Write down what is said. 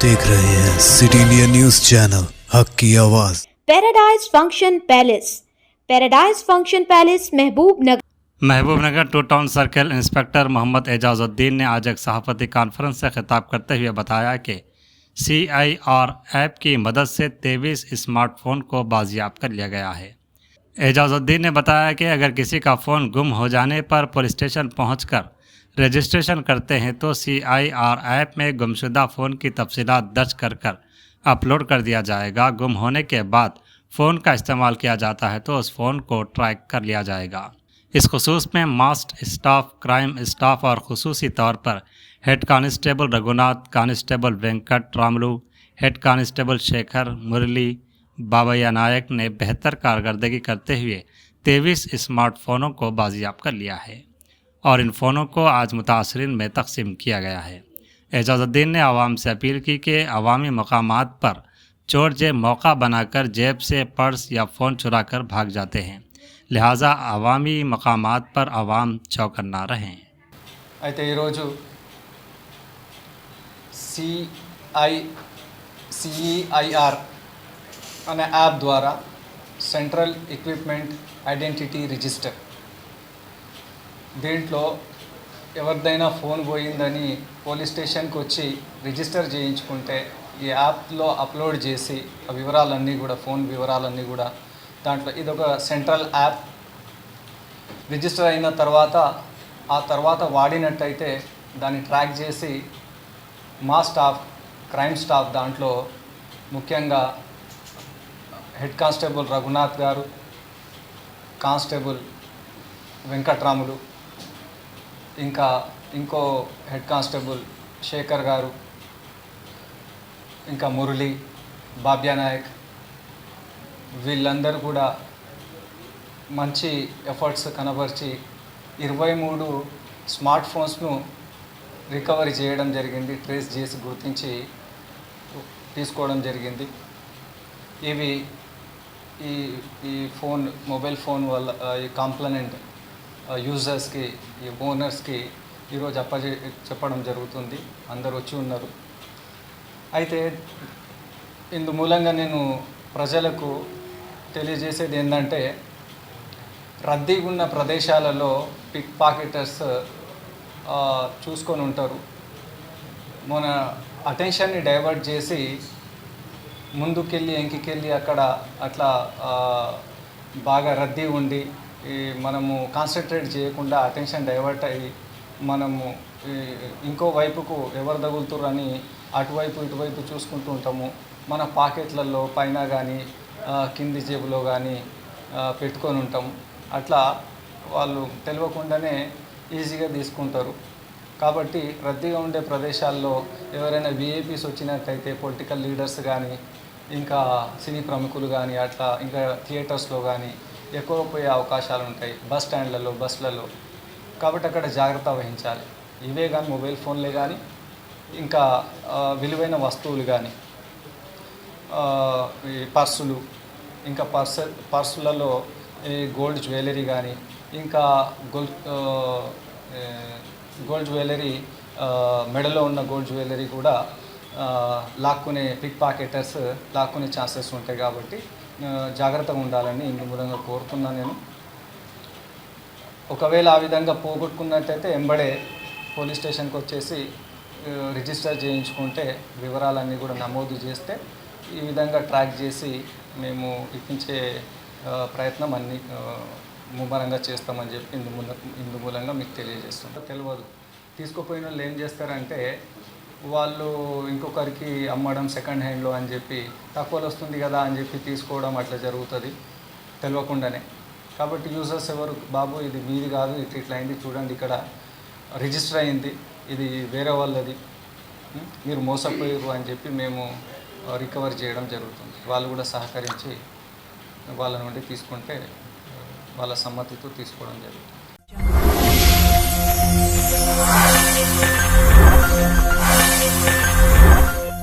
देख रहे हैं सिटी इंडिया न्यूज चैनल हक की आवाज। Paradise function palace Mahbubnagar two town circle inspector Mohammad Ejazuddin ने आज एक सहाफती कॉन्फ्रेंस से खिताब करते हुए बताया कि CIR ऐप की मदद से 23 स्मार्टफोन को बाजियाब कर लिया गया है। एजाजुद्दीन ने बताया कि अगर किसी का फ़ोन गुम हो जाने पर पुलिस स्टेशन पहुंचकर रजिस्ट्रेशन करते हैं तो CIR ऐप में गुमशुदा फ़ोन की तफसीलात दर्ज कर अपलोड कर दिया जाएगा। गुम होने के बाद फ़ोन का इस्तेमाल किया जाता है तो उस फ़ोन को ट्रैक कर लिया जाएगा। इस खुसूस में मास्ट स्टाफ, क्राइम स्टाफ और खुसूसी तौर पर head constable Raghunath, constable Venkat Ramulu, head constable Shekhar, Murali, Babaiah Nayak ने बेहतर कारकर्दगी करते हुए 23 स्मार्टफोनों को बाजियाब कर लिया है और इन फ़ोनों को आज मुतासरीन में तकसीम किया गया है। एजाजुद्दीन ने आवाम से अपील की कि अवामी मकामात पर चोर जेब मौका बनाकर जेब से पर्स या फ़ोन चुरा कर भाग जाते हैं, लिहाजा अवामी मकामात पर अवाम चौकन्ना रहें। అయితే ఈరోజు CEIR అనే యాప్ ద్వారా సెంట్రల్ ఎక్విప్మెంట్ ఐడెంటిటీ రిజిస్టర్, దీంట్లో ఎవరిదైనా ఫోన్ పోయిందని పోలీస్ స్టేషన్కి వచ్చి రిజిస్టర్ చేయించుకుంటే ఈ యాప్లో అప్లోడ్ చేసి ఆ వివరాలన్నీ కూడా, ఫోన్ వివరాలన్నీ కూడా దాంట్లో ఇదొక సెంట్రల్ యాప్. రిజిస్టర్ అయిన తర్వాత ఆ తర్వాత వాడినట్టయితే దాన్ని ట్రాక్ చేసి మా స్టాఫ్, క్రైమ్ స్టాఫ్ దాంట్లో ముఖ్యంగా హెడ్ కానిస్టేబుల్ రఘునాథ్ గారు, కానిస్టేబుల్ వెంకట్రాములు, ఇంకా ఇంకో హెడ్ కానిస్టేబుల్ శేఖర్ గారు, ఇంకా మురళి, బాబ్యా నాయక్, వీళ్ళందరూ కూడా మంచి ఎఫర్ట్స్ కనబరిచి 23 స్మార్ట్ ఫోన్స్ను రికవరీ చేయడం జరిగింది, ట్రేస్ చేసి గుర్తించి తీసుకోవడం జరిగింది. ఇవి ఈ మొబైల్ ఫోన్ వల్ల ఈ కాంప్లెనెంట్ యూజర్స్కి, ఈ ఓనర్స్కి ఈరోజు చెప్పడం జరుగుతుంది. అందరూ వచ్చి ఉన్నారు. అయితే ఇందు మూలంగా నేను ప్రజలకు తెలియజేసేది ఏంటంటే, రద్దీగా ఉన్న ప్రదేశాలలో పిక్ పాకెటర్స్ చూసుకొని ఉంటారు. మన అటెన్షన్ని డైవర్ట్ చేసి ముందుకెళ్ళి వెంకికెళ్ళి అక్కడ అట్లా బాగా రద్దీ ఉండి మనము కాన్సన్ట్రేట్ చేయకుండా అటెన్షన్ డైవర్ట్ అయ్యి మనము ఇంకో వైపుకు ఎవరు తగులుతుర్రు అని అటువైపు ఇటువైపు చూసుకుంటూ ఉంటాము. మన పాకెట్లలో పైన కానీ కింది జేబులో కానీ పెట్టుకొని ఉంటాము. అట్లా వాళ్ళు తెలియకుండానే ఈజీగా తీసుకుంటారు. కాబట్టి రద్దీగా ఉండే ప్రదేశాల్లో ఎవరైనా VIPs వచ్చినట్టయితే పొలిటికల్ లీడర్స్ కానీ, ఇంకా సినీ ప్రముఖులు కానీ, అట్లా ఇంకా థియేటర్స్లో కానీ ఎక్కువ పోయే అవకాశాలు ఉంటాయి, బస్ స్టాండ్లలో, బస్సులలో. కాబట్టి అక్కడ జాగ్రత్త వహించాలి. ఇవే కానీ మొబైల్ ఫోన్లే కానీ, ఇంకా విలువైన వస్తువులు కానీ, ఈ పర్సులు, ఇంకా పర్సులలో గోల్డ్ జ్యువెలరీ కానీ, ఇంకా గోల్డ్ జ్యువెలరీ, మెడలో ఉన్న గోల్డ్ జ్యువెలరీ కూడా లాక్కునే పిక్ పాకెటర్స్ లాక్కునే ఛాన్సెస్ ఉంటాయి. కాబట్టి జాగ్రత్తగా ఉండాలని ఇందు మూలంగా కోరుతున్నాను నేను. ఒకవేళ ఆ విధంగా పోగొట్టుకున్నట్టయితే ఎంబడే పోలీస్ స్టేషన్కి వచ్చేసి రిజిస్టర్ చేయించుకుంటే వివరాలన్నీ కూడా నమోదు చేస్తే ఈ విధంగా ట్రాక్ చేసి మేము ఇప్పించే ప్రయత్నం అన్ని ముమ్మరంగా చేస్తామని చెప్పి ఇందు మూలంగా మీకు తెలియజేస్తుంటాం. తెలియదు తీసుకుపోయిన వాళ్ళు ఏం చేస్తారంటే, వాళ్ళు ఇంకొకరికి అమ్మడం సెకండ్ హ్యాండ్లో అని చెప్పి, తక్కువలో వస్తుంది కదా అని చెప్పి తీసుకోవడం అట్లా జరుగుతుంది తెలియకుండానే. కాబట్టి యూజర్స్ ఎవరు, బాబు ఇది మీది కాదు, ఇట్లా అయింది చూడండి, ఇక్కడ రిజిస్టర్ అయింది, ఇది వేరే వాళ్ళది, మీరు మోసపోయారు అని చెప్పి మేము రికవర్ చేయడం జరుగుతుంది. వాళ్ళు కూడా సహకరించి వాళ్ళ నుండి తీసుకుంటే వాళ్ళ సమ్మతితో తీసుకోవడం జరుగుతుంది.